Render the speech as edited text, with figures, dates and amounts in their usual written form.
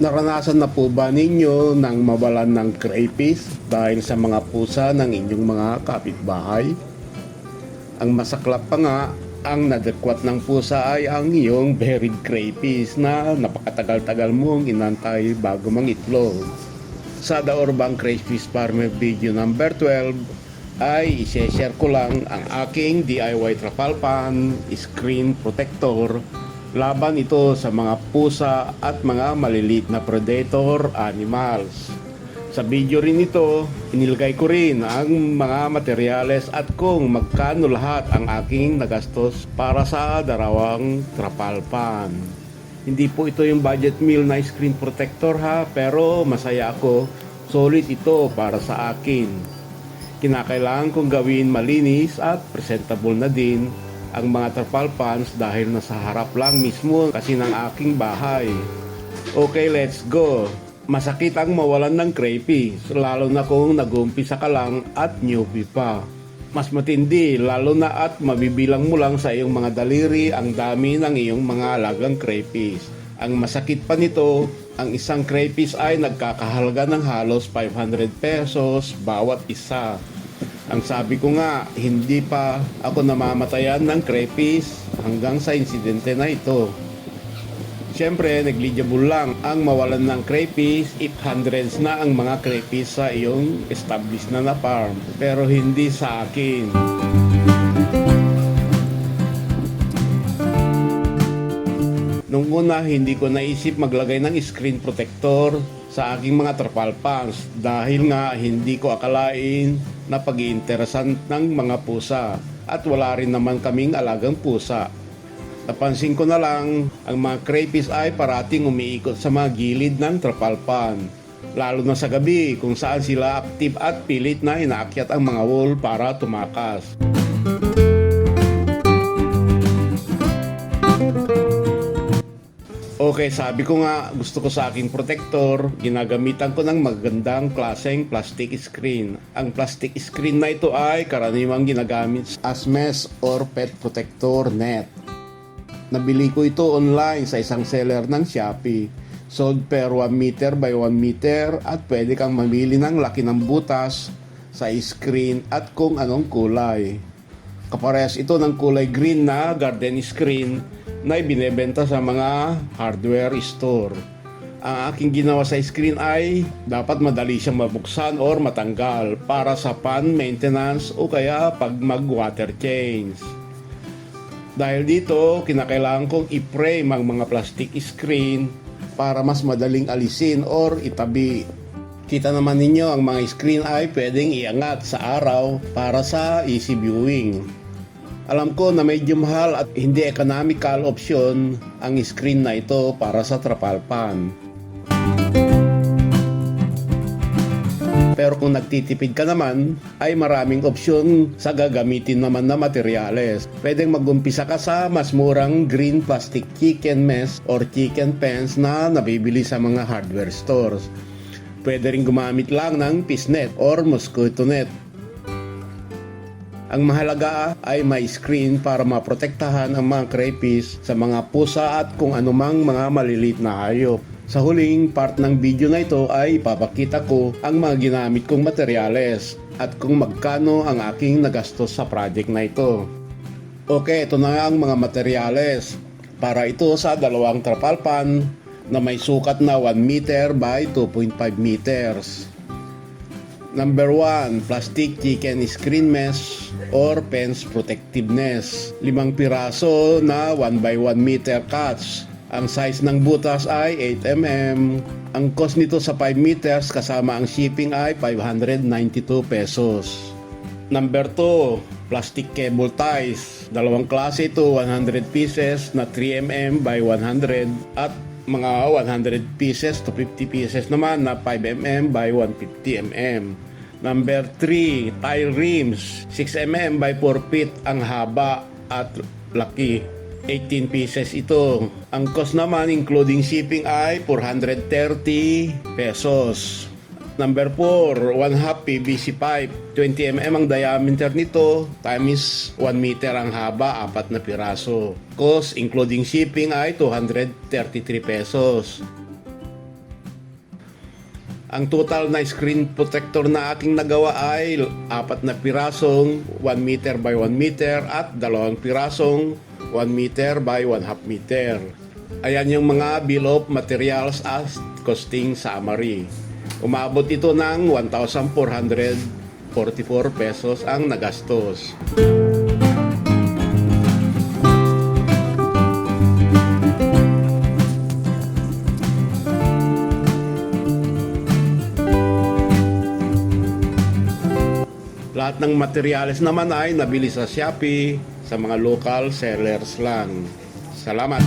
Naranasan na po ba ninyo nang mawalan ng crayfish dahil sa mga pusa ng inyong mga kapitbahay? Ang masaklap pa nga, ang nadakwat ng pusa ay ang iyong buried crayfish na napakatagal-tagal mong inantay bago mangitlog. Sa The Urban Crayfish Farmer video number 12 ay isi-share ko lang ang aking DIY trapal pan screen protector laban ito sa mga pusa at mga maliliit na predator animals. Sa video rin ito, inilagay ko rin ang mga materyales at kung magkano lahat ang aking nagastos para sa darawang trapal pan. Hindi po ito yung budget meal na screen protector ha, pero masaya ako, solid ito para sa akin. Kinakailangan kong gawin malinis at presentable na din ang mga trapal pans dahil nasa harap lang mismo kasi ng aking bahay. Okay, let's go! Masakit ang mawalan ng crayfish, lalo na kung nag-uumpisa ka lang at newbie pa. Mas matindi, lalo na at mabibilang mo lang sa iyong mga daliri ang dami ng iyong mga alagang crayfish. Ang masakit pa nito, ang isang crayfish ay nagkakahalaga ng halos 500 pesos bawat isa. Ang sabi ko nga, hindi pa ako namamatayan ng crayfish hanggang sa insidente na ito. Siyempre, negligible lang ang mawalan ng crayfish if hundreds na ang mga crayfish sa iyong established na farm. Pero hindi sa akin. Nung una, hindi ko naisip maglagay ng screen protector sa aking mga trapal pans dahil nga hindi ko akalain na pag-iinteresan ng mga pusa at wala rin naman kaming alagang pusa. Napansin ko na lang ang mga crayfish ay parating umiikot sa mga gilid ng trapal pan, lalo na sa gabi kung saan sila active at pilit na inaakyat ang mga wall para tumakas. Okay, sabi ko nga gusto ko sa aking protector, ginagamitan ko ng magandang klaseng plastic screen. Ang plastic screen na ito ay karaniwang ginagamit as mesh or pet protector net. Nabili ko ito online sa isang seller ng Shopee. Sold per 1 meter by 1 meter at pwede kang mamili ng laki ng butas sa screen at kung anong kulay. Kaparehas ito ng kulay green na garden screen na ibinebenta sa mga hardware store. Ang aking ginawa sa screen ay dapat madali siyang mabuksan or matanggal para sa pan maintenance o kaya pag mag-water change. Dahil dito, kinakailangan kong i-frame ang mga plastic screen para mas madaling alisin or itabi. Kita naman ninyo ang mga screen ay pwedeng iangat sa araw para sa easy viewing. Alam ko na medyo mahal at hindi economical option ang screen na ito para sa trapal pan. Pero kung nagtitipid ka naman, ay maraming opsyon sa gagamitin naman na materyales. Pwedeng mag-umpisa ka sa mas murang green plastic chicken mesh or chicken pens na nabibili sa mga hardware stores. Pwede rin gumamit lang ng fishnet or mosquito net. Ang mahalaga ay may screen para maprotektahan ang mga crayfish sa mga pusa at kung anumang mga maliliit na hayop. Sa huling part ng video na ito ay ipapakita ko ang mga ginamit kong materyales at kung magkano ang aking nagastos sa project na ito. Okay, ito na ang mga materyales. Para ito sa dalawang trapal pan na may sukat na 1 meter by 2.5 meters. Number 1, plastic chicken screen mesh or fence protectiveness. 5 piraso na 1 by 1 meter cuts. Ang size ng butas ay 8 mm. Ang cost nito sa 5 meters kasama ang shipping ay 592 pesos. Number 2, plastic cable ties. Dalawang klase ito, 100 pieces na 3 mm by 100 at mga 100 pieces to 50 pieces naman na 5 mm by 150 mm. Number 3, tile rims. 6 mm by 4 feet ang haba at laki. 18 pieces ito. Ang cost naman including shipping ay 430 pesos. Number 4, 1/2 PVC pipe. 20 mm ang diameter nito times 1 meter ang haba, 4 na piraso. Cost including shipping ay 233 pesos. Ang total na screen protector na aking nagawa ay 4 na pirasong 1 meter by 1 meter at 2 pirasong 1 meter by 1/2 meter. Ayan yung mga bill of materials at costing summary. Umabot ito ng 1,444 pesos ang nagastos. Lahat ng materyales naman ay nabili sa Shopee sa mga local sellers lang. Salamat!